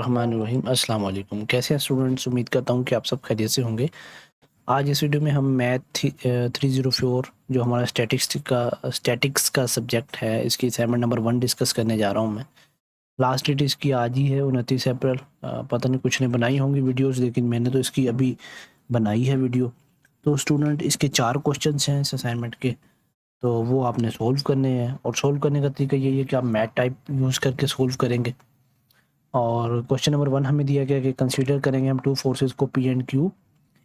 रहमानुर्रहीम। अस्सलाम वालेकुम। कैसे हैं स्टूडेंट्स? उम्मीद करता हूँ कि आप सब खैरियत से होंगे। आज इस वीडियो में हम मैथ 304 जो हमारा स्टैटिक्स का सब्जेक्ट है, इसकी असाइनमेंट नंबर 1 डिस्कस करने जा रहा हूँ मैं। लास्ट डेट इसकी आज ही है, 29 अप्रैल। पता नहीं कुछ ने बनाई होंगी वीडियोस, लेकिन मैंने तो इसकी अभी बनाई है वीडियो। तो स्टूडेंट, इसके 4 क्वेश्चंस हैं इस असाइनमेंट के, तो वो आपने सोल्व करने हैं। और सोल्व करने का तरीका यही है कि आप मैथ टाइप यूज़ करके सोल्व करेंगे। और क्वेश्चन नंबर 1 हमें दिया गया कि कंसीडर करेंगे हम टू फोर्सेस को P and Q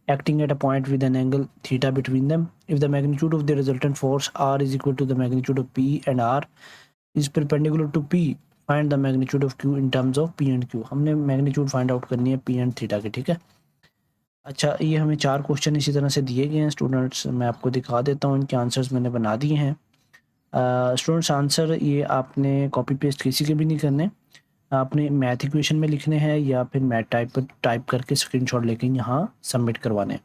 acting at a point with an angle theta between them. If the magnitude of the resultant force R is equal to the magnitude of P and R is perpendicular to P, find the magnitude of Q in terms of P and Q. हमने magnitude find out करनी है P and theta की, ठीक है। अच्छा, ये हमें 4 question इसी तरह से दिए गए हैं स्टूडेंट्स। मैं आपको दिखा देता हूँ, इनके आंसर्स मैंने बना दिए हैं। स्टूडेंट्स, आंसर ये आपने कॉपी पेस्ट किसी के भी नहीं करने, आपने मैथ इक्वेशन में लिखने हैं या फिर मैथ टाइप करके स्क्रीनशॉट लेके यहाँ सबमिट करवाने हैं।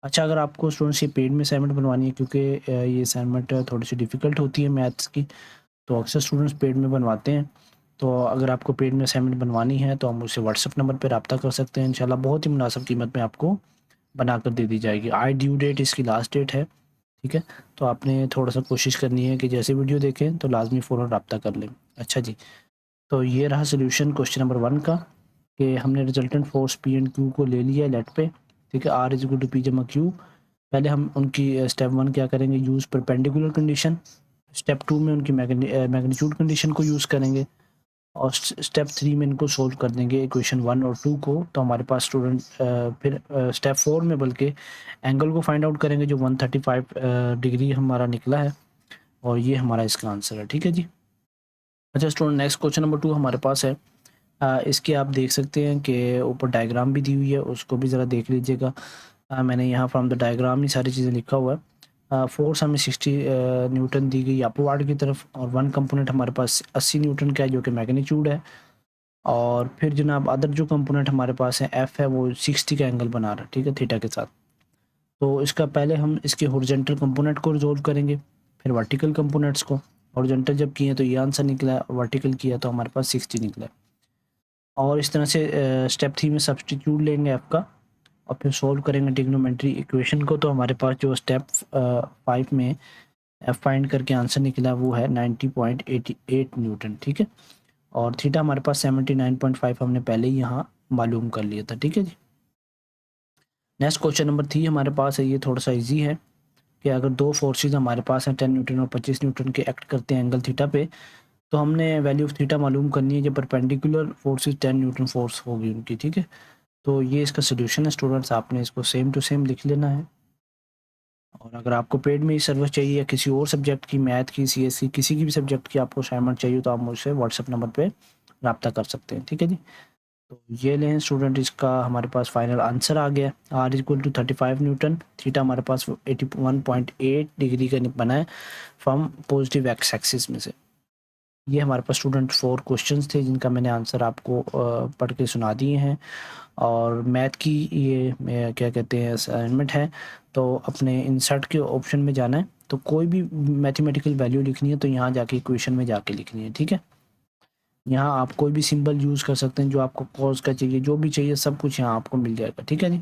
अच्छा, अगर आपको स्टूडेंट्स ये पेड में असाइनमेंट बनवानी है, क्योंकि ये असाइनमेंट थोड़ी सी डिफ़िकल्ट होती है मैथ्स की, तो अक्सर स्टूडेंट्स पेड में बनवाते हैं। तो अगर आपको पेड में असाइनमेंट बनवानी है तो आप मुझसे व्हाट्सअप नंबर पर रब्ता कर सकते हैं। इंशाल्लाह बहुत ही मुनासिब कीमत में आपको बना कर दे दी जाएगी। आज ड्यू डेट इसकी लास्ट डेट है, ठीक है। तो आपने थोड़ा सा कोशिश करनी है कि जैसे वीडियो देखें तो लाजमी फ़ौरन रब्ता कर लें। अच्छा जी, तो ये रहा सोल्यूशन क्वेश्चन नंबर 1 का, कि हमने resultant force P and Q को ले लिया लेट पे, ठीक है। R is equal to P जमा Q। पहले हम उनकी स्टेप 1 क्या करेंगे, यूज़ परपेंडिकुलर कंडीशन। स्टेप 2 में उनकी मैग्नीट्यूड कंडीशन को यूज़ करेंगे। और स्टेप 3 में इनको सोल्व कर देंगे इक्वेशन 1 और 2 को। तो हमारे पास स्टूडेंट फिर स्टेप 4 में बल्कि एंगल को फाइंड आउट करेंगे जो 135 डिग्री हमारा निकला है। और ये हमारा इसका आंसर है, ठीक है जी। अच्छा स्टूडेंट, नेक्स्ट क्वेश्चन नंबर 2 हमारे पास है। इसके आप देख सकते हैं कि ऊपर डायग्राम भी दी हुई है, उसको भी ज़रा देख लीजिएगा। मैंने यहाँ फ्रॉम द डायग्राम ही सारी चीज़ें लिखा हुआ है। फोर्स हमें 60 न्यूटन दी गई अपवर्ड की तरफ, और 1 कंपोनेंट हमारे पास 80 न्यूटन का है जो कि मैग्नीट्यूड है। और फिर जनाब अदर जो कंपोनेंट हमारे पास है एफ़ है, वो 60 का एंगल बना रहा है, ठीक है, थीटा के साथ। तो इसका पहले हम इसके हॉरिजॉन्टल कंपोनेंट को रिजोल्व करेंगे, फिर वर्टिकल कंपोनेंट्स को। हॉरिजॉन्टल जब किए तो ये आंसर निकला है, वर्टिकल किया तो हमारे पास 60 निकला है। और इस तरह से स्टेप 3 में सब्स्टिट्यूट लेंगे एफ का, और फिर सोल्व करेंगे ट्रिग्नोमेट्री इक्वेशन को। तो हमारे पास जो स्टेप 5 में एफ फाइंड करके आंसर निकला वो है 90.88 न्यूटन, ठीक है। और थीटा हमारे पास 79.5 हमने पहले ही यहाँ मालूम कर लिया था, ठीक है जी। नेक्स्ट क्वेश्चन नंबर 3 हमारे पास है, ये थोड़ा सा ईजी है कि अगर 2 फोर्सेज हमारे पास हैं 10 न्यूटन और 25 न्यूटन के एक्ट करते हैं एंगल थीटा पे, तो हमने वैल्यू ऑफ थीटा मालूम करनी है जब परपेंडिकुलर फोर्सेस 10 न्यूटन फोर्स होगी उनकी, ठीक है। तो ये इसका सोल्यूशन है स्टूडेंट्स, आपने इसको सेम टू सेम लिख लेना है। और अगर आपको पेड में ही सर्विस चाहिए या किसी और सब्जेक्ट की, मैथ की, CS की, किसी की भी सब्जेक्ट की आपको असाइनमेंट चाहिए, तो आप मुझसे व्हाट्सएप नंबर पे रब्ता कर सकते हैं, ठीक है जी। तो ये लें स्टूडेंट, इसका हमारे पास फाइनल आंसर आ गया। R equal to 35 newton, theta हमारे पास 81.8 डिग्री का बना है फ्रॉम पॉजिटिव एक्स एक्सिस में से। ये हमारे पास स्टूडेंट 4 क्वेश्चंस थे जिनका मैंने आंसर आपको पढ़ के सुना दिए हैं। और मैथ की ये क्या कहते हैं असाइनमेंट है, तो अपने इंसर्ट के ऑप्शन में जाना है, तो कोई भी मैथमेटिकल वैल्यू लिखनी है तो यहाँ जाके इक्वेशन में जाके लिखनी है, ठीक है। यहाँ आप कोई भी सिंबल यूज़ कर सकते हैं, जो आपको कॉस का चाहिए, जो भी चाहिए सब कुछ यहाँ आपको मिल जाएगा, ठीक है जी।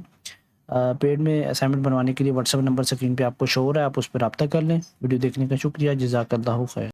पेड में असाइनमेंट बनवाने के लिए व्हाट्सएप नंबर स्क्रीन पे आपको शो हो रहा है, आप उस पर रब्ता कर लें। वीडियो देखने का शुक्रिया, जज़ाकल्लाहु खैर।